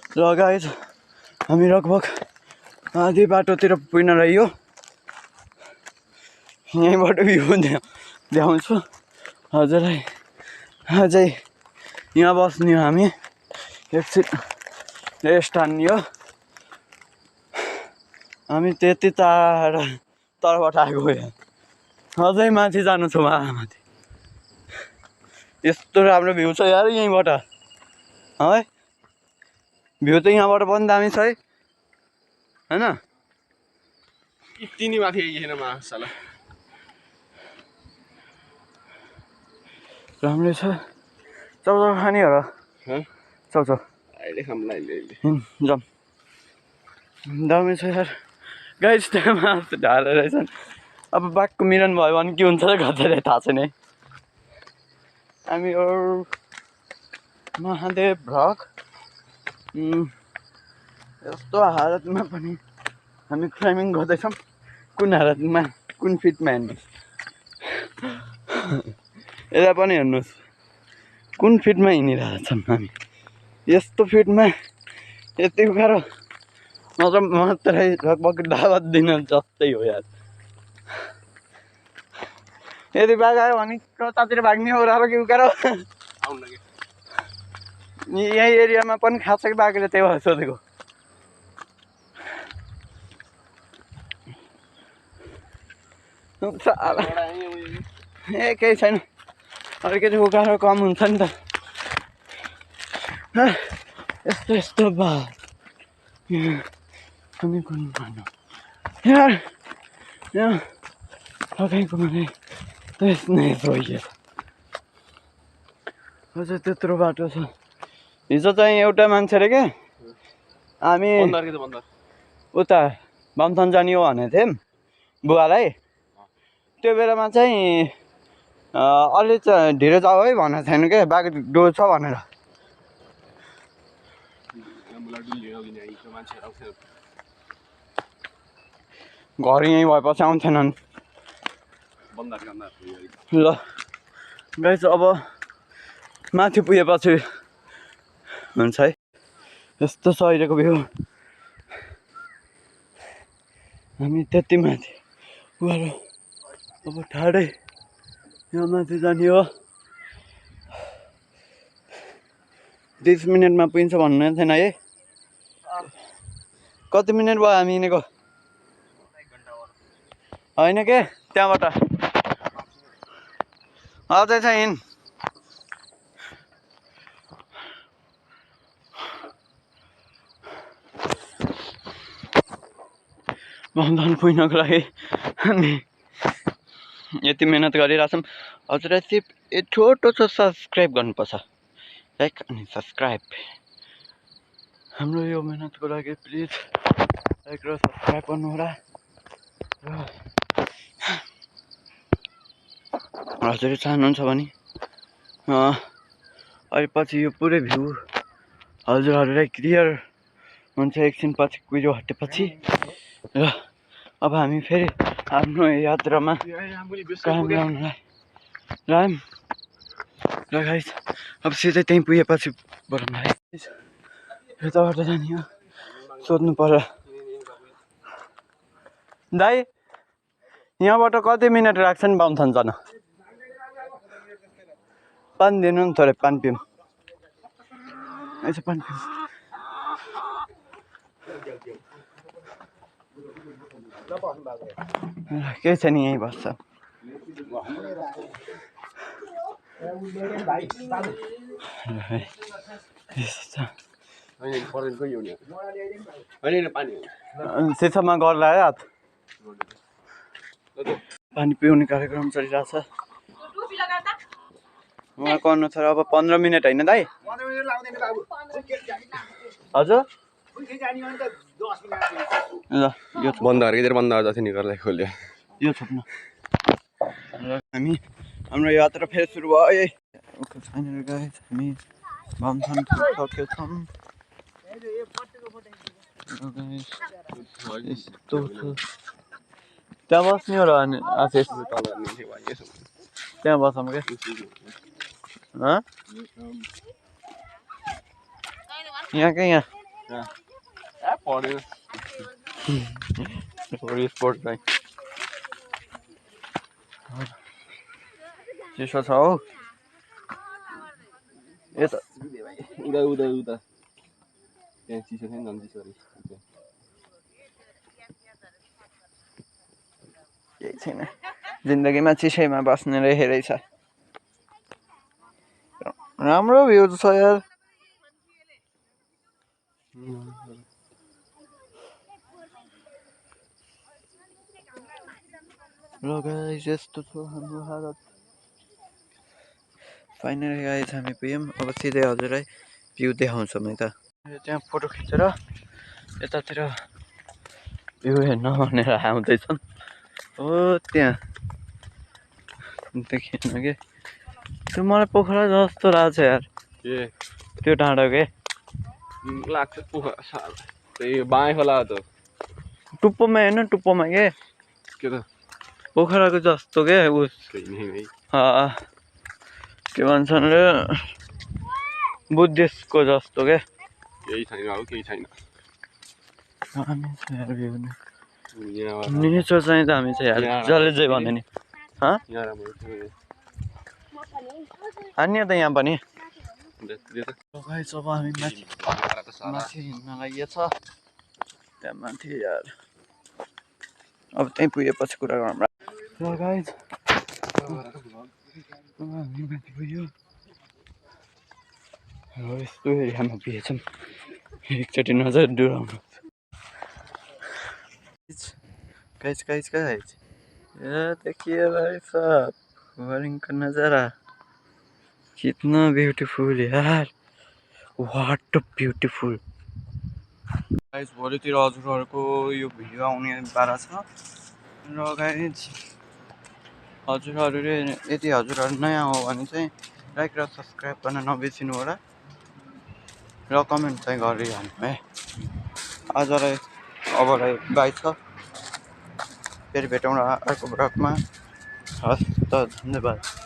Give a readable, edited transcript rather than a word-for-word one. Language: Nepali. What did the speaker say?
र गाइज हामी लगभग आधी बाटोतिर पुग्न रह्यो। यहीँबाट भ्यू देखाउँछु हजुरलाई। अझै यहाँ बस्ने हो हामी। एकछिन रेस्ट हान्ने हो। हामी त्यति तलबाट आएको यहाँ अझै माथि जानु छ माथि। यस्तो राम्रो भ्यू छ यार यहीँबाट है। भ्यू त यहाँबाट पनि दामी छ है हैन? तिनी माथि आइएन मासाला राम्रै छ। चाउचाउ खाने हो र? चाउचाउ अहिले खामलाई जाम दामी छ यार गाइस। त्यहाँ मासु ढालेर रहेछन्। अब बाघको मिलन भयो भने के हुन्छ र गजरै थाहा छैन है। हामी महादेव भ्लग यस्तो हालतमा पनि हामी क्लाइम्बिङ गर्दैछौँ। कुन हालतमा कुन फिटमा हेर्नुहोस् यता पनि हेर्नुहोस् कुन फिटमा हिँडिरहेको छौँ हामी। यस्तो फिटमा यति उकालो मतलब मात्रै लगभग दावत दिन जस्तै हो यार। यदि बाघ आयो भने कतातिर भाग्ने हो र के उकालो यही एरियामा पनि खान्छ कि बाघले त्यही भएर सोधेको। ए केही छैन अलिकति उकालो कम हुन्छ नि त। यस्तो यस्तो बाघ कुनै कुन भन्नु यार यहाँ फकाइको मलाई त्यसमै रोइयो। अझै त्यत्रो बाटो छ। हिजो चाहिँ एउटा मान्छेले के हामी उता बामथान जाने हो भनेको थियौँ बुवालाई। त्यो बेलामा चाहिँ अलि ढिलो जाऊ है भनेको छैन क्या बाघ डोल्छ भनेर। घर यहीँ भएपछि आउँथेनन् ल गाइस। अब माथि पुगेपछि हुन्छ है। यस्तो छ अहिलेको भ्यू। हामी त्यति माथि उकालो अब ठाडै यहाँ माथि जाने हो। 30 मिनटमा पुगिन्छ भन्नु थिएन है? कति मिनट भयो हामी हिँडेको? होइन के त्यहाँबाट अझै छ हिँड। बामथान पुग्नको लागि हामी यति मिहिनेत गरिरहेछौँ। हजुरलाई सिर्फ छोटो छ सब्सक्राइब गर्नुपर्छ। लाइक अनि सब्सक्राइब हाम्रो यो मिहिनेतको लागि प्लिज लाइक र सब्सक्राइब गर्नु होला। हजुरले चाहनुहुन्छ भने अहिले पछि यो पुरै भ्यू हजुरहरूलाई क्लियर हुन्छ एकछिन पछि कुहिरो हटेपछि। र अब हामी फेरि आफ्नो यात्रामा कायम ल्याउनलाई राम र गाइस। अब सिधै त्यहीँ पुगेपछि बरौँ है। यताबाट जाने हो सोध्नु पर्यो दाइ यहाँबाट कति मिनट लाग्छ नि बामथान जान? पानी दिनु नि थोरै पानी पिउँ। यसो पानी पिउँ। केही छैन यहीँ बस्छ। सिसामा गर्ला है हात। पानी पिउने कार्यक्रम चलिरहेछ। उहाँको अनुसार अब 15 मिनट होइन दाइ? हजुर ल यो बन्द गरेर बन्द जति निकाल्दै खोल्यो यो छोप्नु। हामी हाम्रो यात्रा फेरि सुरु भयो। हामी बामथान पुगिसकेका छौँ। यस्तो छ त्यहाँ बस्ने हो र आशिष? त्यहाँ बसौँ क्या? यहाँ क्या यहाँ ए पढेन स्पोर्ट भाइ चिसो छ हौ यता उता उता उता त्यहाँ चिसो छैन झन् चिसो अरे केही छैन जिन्दगीमा चिसैमा बस्ने रहेछ राम्रो भ्यू छ यार ल गाइस यस्तो छ हाम्रो हालत फाइनली गाइस हामी पुग्यौँ अब सिधै हजुरलाई भ्यू देखाउँछौँ है त त्यहाँ फोटो खिचेर यतातिर भ्यू हेर्न भनेर आउँदैछन् हो त्यहाँ देखिएन के त्यो मलाई पोखरा जस्तो लाग्छ यार के त्यो डाँडो के लाग्छ पोखरा साला त्यही बाँए खोला हो त टुप्पोमा हेर्न टुप्पोमा के के त पोखराको जस्तो के उस है के भन्छन् रे बुद्धिस्टको जस्तो के केही छैन अब केही छैन यहाँ नेचर चाहिँ त हामी चाहिँ यार जसले जे भन्यो नि यहाँ राम्रो थियो हान्ने त यहाँ पनि दे त गाइस अब हामी माथि माथि हिँड्न लागि छ त्यहाँ माथि यार अब त्यहीँ पुगेपछि कुरा गरौँ ल गाइस हामी माथि पुग्यो यस्तो एरियामा पुगेछौँ एकचोटि नजर डुराउनु गाइस गाइस गाइस ये देखिए भाई साहब फुहारिंग का नज़ारा कितना ब्यूटीफुल यार व्हाट ब्यूटीफुल गाइस भोलितिर हजुरहरूको यो भिडियो आउने बारा छ र गाइस हजुरहरूले यदि हजुरहरू नयाँ हो भने चाहिँ लाइक र सब्सक्राइब गर्न नबिर्सिनु होला र कमेन्ट चाहिँ गरिहाल्नु है आजलाई अबलाई बाई छ फेरि भेटौँ अर्को ब्लगमा हस् त धन्यवाद